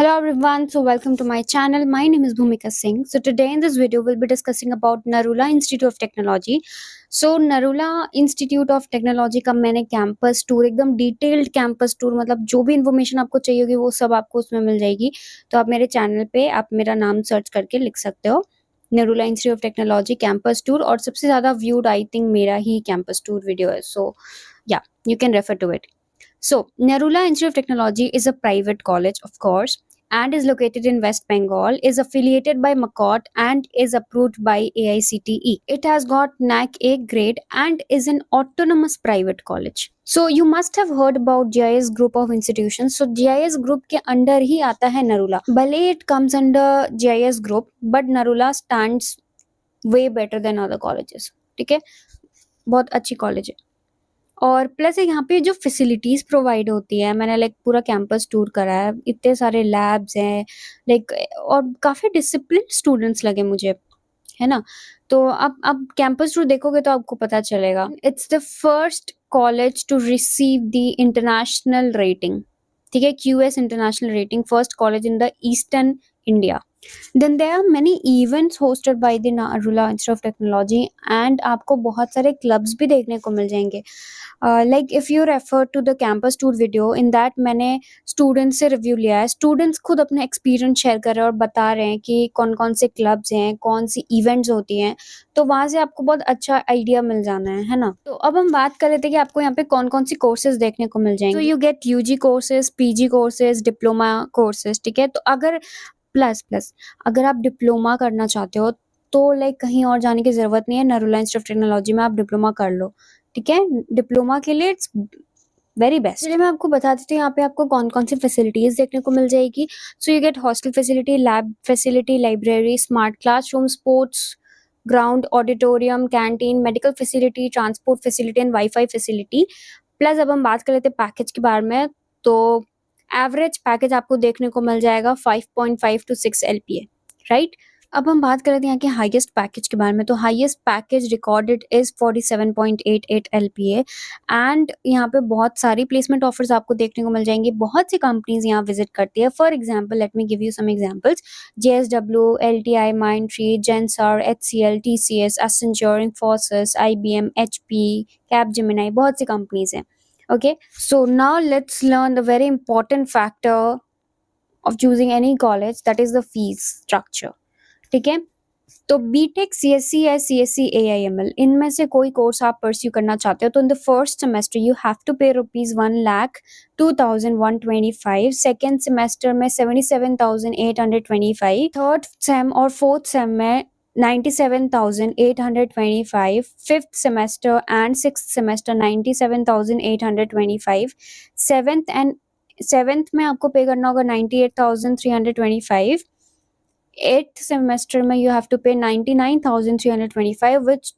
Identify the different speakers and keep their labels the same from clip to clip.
Speaker 1: Hello everyone, so welcome to my channel. My name is Bhumika Singh. So today in this video we'll be discussing about Narula Institute of Technology. So Narula Institute of Technology का मैंने campus tour एकदम detailed campus tour मतलब जो भी information आपको चाहिए होगी वो सब आपको उसमें मिल जाएगी. तो आप मेरे चैनल पे आप मेरा नाम सर्च करके लिख सकते हो Narula institute of technology campus tour और सबसे ज़्यादा व्यूड आई थिंक मेरा ही कैंपस टूर वीडियो है. So yeah you can refer to it. So, Narula Institute of Technology is a private college, of course, and is located in West Bengal, is affiliated by MACOT and is approved by AICTE. It has got NAC A grade and is an autonomous private college. So, you must have heard about GIS group of institutions. So, GIS group के under ही आता है Narula. भले it comes under GIS group, but Narula stands way better than other colleges. ठीक है, बहुत अच्छी college है. और प्लस यहाँ पे जो फैसिलिटीज प्रोवाइड होती है, मैंने लाइक पूरा कैंपस टूर करा है, इतने सारे लैब्स हैं लाइक और काफी डिसिप्लिन स्टूडेंट्स लगे मुझे, है ना. तो अब कैंपस टूर देखोगे तो आपको पता चलेगा. It's the first college to receive the international rating. ठीक है, QS international rating, first college in the eastern India. Then there are many events hosted by the Narula Institute of Technology and आपको बहुत सारे clubs भी देखने को मिल जाएंगे. Like if you refer to the campus tour video, in that मैंने students से review लिया है. स्टूडेंट्स खुद अपने एक्सपीरियंस शेयर कर रहे हैं और बता रहे हैं कि कौन कौन से क्लब्स हैं, कौन सी इवेंट्स होती हैं. तो वहाँ से आपको बहुत अच्छा आइडिया मिल जाना है ना. तो अब हम बात कर लेते हैं कि आपको यहाँ पे कौन कौन सी कोर्सेज देखने को मिल जाएंगे. तो you get UG courses, PG courses, diploma courses. ठीक है, तो अगर प्लस अगर आप डिप्लोमा करना चाहते हो तो लाइक कहीं और जाने की जरूरत नहीं है. नरूला इंस्टीट्यूट ऑफ टेक्नोलॉजी में आप डिप्लोमा कर लो. ठीक है, डिप्लोमा के लिए इट्स वेरी बेस्ट. चलिए मैं आपको बता देती हूँ यहाँ पे आपको कौन कौन सी फैसिलिटीज देखने को मिल जाएगी. So you get hostel facility, lab facility, library, smart classroom, sports ground, auditorium, canteen, medical facility, transport facility and wifi facility. Plus अब हम बात कर लेते हैं पैकेज के बारे में. तो एवरेज पैकेज आपको देखने को मिल जाएगा 5.5 to 6 LPA, राइट. अब हम बात कर लेते हैं यहाँ के हाईएस्ट पैकेज के बारे में. तो highest package recorded is 47.88 LPA and यहाँ पे बहुत सारी प्लेसमेंट ऑफर्स आपको देखने को मिल जाएंगी. बहुत सी कंपनीज यहाँ विजिट करती है. For example let me give you some examples. JSW, LTI, Mindtree, Gensar, HCL, TCS, Accenture, Infosys, IBM, HP, Capgemini, बहुत सी कंपनीज हैं. Okay, so now let's learn the very important factor of choosing any college, that is the fees structure. ठीक है, तो BTech, CSC या CSC AIML इनमें से कोई course आप परस्यू करना चाहते हो तो in the first semester you have to pay ₹1,02,125. Second semester में 77,825. थर्ड सेम और फोर्थ सेम में 97,825. Fifth semester and sixth semester 97,825. Seventh में आपको पे करना होगा 98,325. एट्थ सेमेस्टर में you have to pay 99,325 which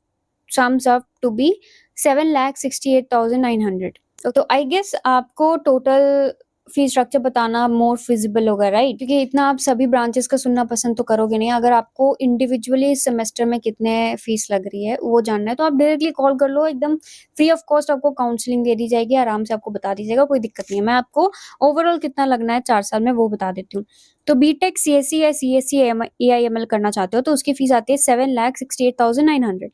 Speaker 1: sums up to be 7,68,900. तो I guess आपको टोटल फी स्ट्रक्चर बताना मोर फिजिबल होगा, राइट. क्योंकि इतना आप सभी ब्रांचेस का सुनना पसंद तो करोगे नहीं. अगर आपको इंडिविजुअली इस सेमेस्टर में कितने फीस लग रही है वो जानना है तो आप डायरेक्टली कॉल कर लो. एकदम फ्री ऑफ कॉस्ट आपको काउंसलिंग दे दी जाएगी, आराम से आपको बता दी जाएगा, कोई दिक्कत नहीं है. मैं आपको ओवरऑल कितना लगना है 4 साल में वो बता देती हूँ. तो BTech, CSC या CSC AIML करना चाहते हो तो उसकी फीस आती है 7,68,900.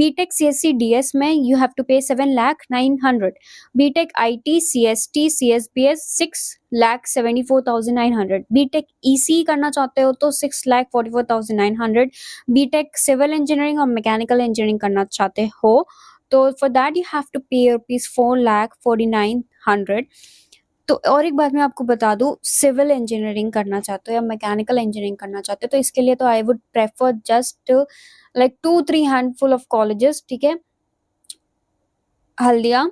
Speaker 1: BTech, CSC DS में यू हैव टू पे 7,09,000. BTech IT, CST, CSBS 6,74,900. BTech EC करना चाहते हो तो 6,44,900. BTech सिविल इंजीनियरिंग और मैकेनिकल इंजीनियरिंग करना चाहते हो तो for that you have to pay ₹4,49,000. तो और एक बात मैं आपको बता दूं, सिविल इंजीनियरिंग करना चाहते हो या मैकेनिकल इंजीनियरिंग करना चाहते हो तो इसके लिए तो I would prefer just like 2-3 handful of colleges. ठीक है, Haldia,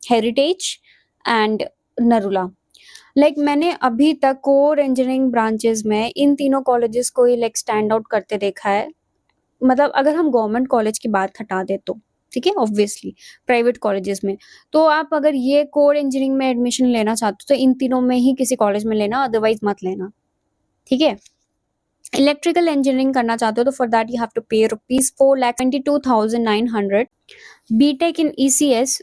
Speaker 1: heritage and Narula. Like मैंने अभी तक कोर इंजीनियरिंग ब्रांचेस में इन तीनों कॉलेजेस को ही लाइक स्टैंड आउट करते देखा है. मतलब अगर हम गवर्नमेंट कॉलेज की बात हटा दे तो ठीक है, ऑब्वियसली प्राइवेट कॉलेजेस में तो आप अगर ये कोर इंजीनियरिंग में एडमिशन लेना चाहते हो तो इन तीनों में ही किसी कॉलेज में लेना, अदरवाइज मत लेना. ठीक है, इलेक्ट्रिकल इंजीनियरिंग करना चाहते हो तो for that you have to pay ₹4,22,900. BTech in ECS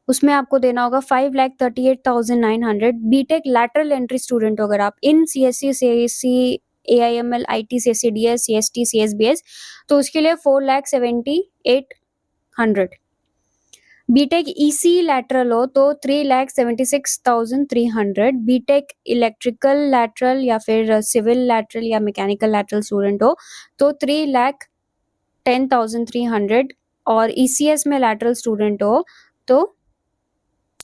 Speaker 1: उसमें आपको देना होगा 5,38,900। बीटेक लैटरल एंट्री स्टूडेंट हो अगर आप इन CSC, CSC, AIML, IT, CSCDS, CST, CSBS, तो उसके लिए 4,78,100। बीटेक EC लैटरल हो तो 3,76,300। बीटेक इलेक्ट्रिकल लैटरल या फिर सिविल लैटरल या मैकेनिकल लैटरल स्टूडेंट हो तो 3,10,300। और ECS में लैटरल स्टूडेंट हो तो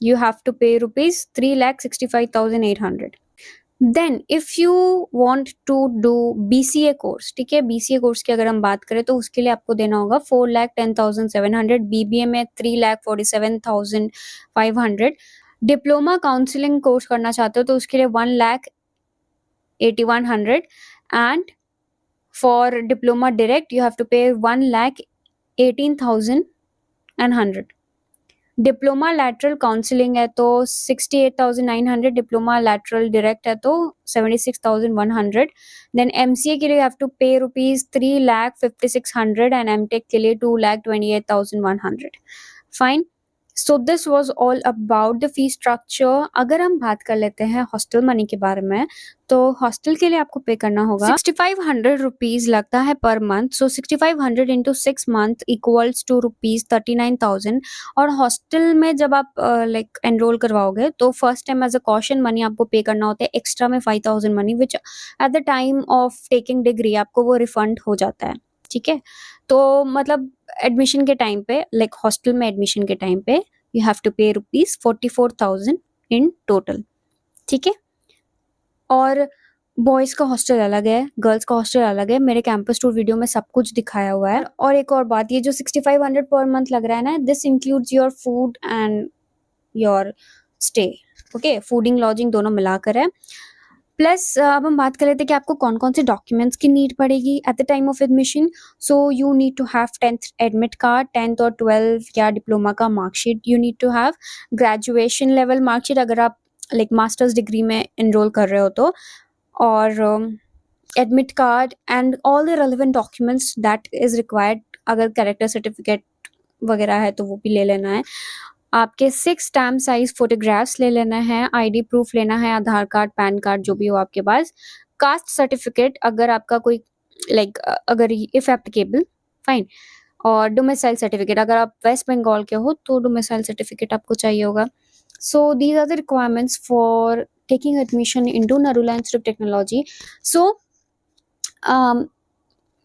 Speaker 1: you have to pay rupees 3,65,800. Then if you want to do BCA course, ठीक है, BCA कोर्स की अगर हम बात करें तो उसके लिए आपको देना होगा 4,10,700। BBA में 3,47,500। डिप्लोमा काउंसलिंग कोर्स करना चाहते हो तो उसके लिए 1,81,100। And for diploma direct you have to pay 1,18,100। Diploma lateral counselling है तो 68,900। डिप्लोमा लैटरल डायरेक्ट है तो 76,100। देन MCA के लिए you have to pay rupees 3,56,100 and MTech के लिए 2,28,100। Fine. So this was all about the fee structure. अगर हम बात कर लेते हैं हॉस्टल मनी के बारे में, तो हॉस्टल के लिए आपको पे करना होगा 6,500 रुपीज लगता है per month. So 6,500 into 6 month equals to rupees 39,000। और हॉस्टल में जब आप लाइक एनरोल करवाओगे तो first time as a caution money आपको पे करना होता है एक्स्ट्रा में 5,000 money, which at the time of taking degree आपको वो रिफंड हो जाता है। ठीक है, तो मतलब एडमिशन के टाइम पे, लाइक हॉस्टल में एडमिशन के टाइम पे you have to pay rupees 44,000 in total. ठीक है, और बॉयज का हॉस्टल अलग है, गर्ल्स का हॉस्टल अलग है। मेरे कैंपस टूर वीडियो में सब कुछ दिखाया हुआ है। और एक और बात, ये जो 6,500 पर मंथ लग रहा है ना, this includes your food and your stay. Okay, fooding lodging दोनों मिलाकर है। प्लस अब हम बात कर लेते हैं कि आपको कौन कौन से डॉक्यूमेंट्स की नीड पड़ेगी at the time of admission. So you need to have 10th admit card, 10th और 12th या डिप्लोमा का marksheet. You need to have graduation level marksheet अगर आप लाइक मास्टर्स डिग्री में एनरोल कर रहे हो तो, और admit card and all the relevant documents that is required. अगर कैरेक्टर सर्टिफिकेट वगैरह है तो वो भी ले लेना है। आपके 6 स्टैम्प साइज फोटोग्राफ्स ले लेना है, ID प्रूफ लेना है, आधार कार्ड, पैन कार्ड जो भी हो आपके पास, कास्ट सर्टिफिकेट अगर आपका कोई लाइक अगर इफ एप्लीकेबल, फाइन। और डोमिसाइल सर्टिफिकेट अगर आप वेस्ट बंगाल के हो तो डोमिसाइल सर्टिफिकेट आपको चाहिए होगा। So these are the requirements for taking admission into Narula institute of technology. So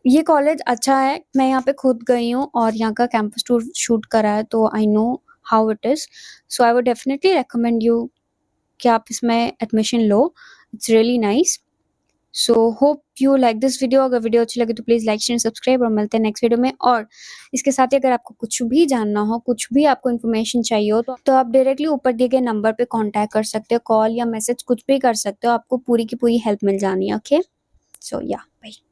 Speaker 1: ये कॉलेज अच्छा है, मैं यहाँ पे खुद गई हूँ और यहाँ का कैंपस टूर शूट करा है तो I know how it is. So I would definitely recommend you कि आप इसमें admission low. It's really nice. So hope you like this video. अगर वीडियो अच्छी लगे तो प्लीज़ लाइक शेयर सब्सक्राइब, और मिलते हैं नेक्स्ट वीडियो में। और इसके साथ ही अगर आपको कुछ भी जानना हो, कुछ भी आपको इन्फॉर्मेशन चाहिए हो तो आप डायरेक्टली ऊपर दिए गए नंबर पे कांटेक्ट कर सकते हो, कॉल या मैसेज कुछ भी कर सकते हो, आपको पूरी की पूरी हेल्प मिल जानी है। ओके, सो या बाय।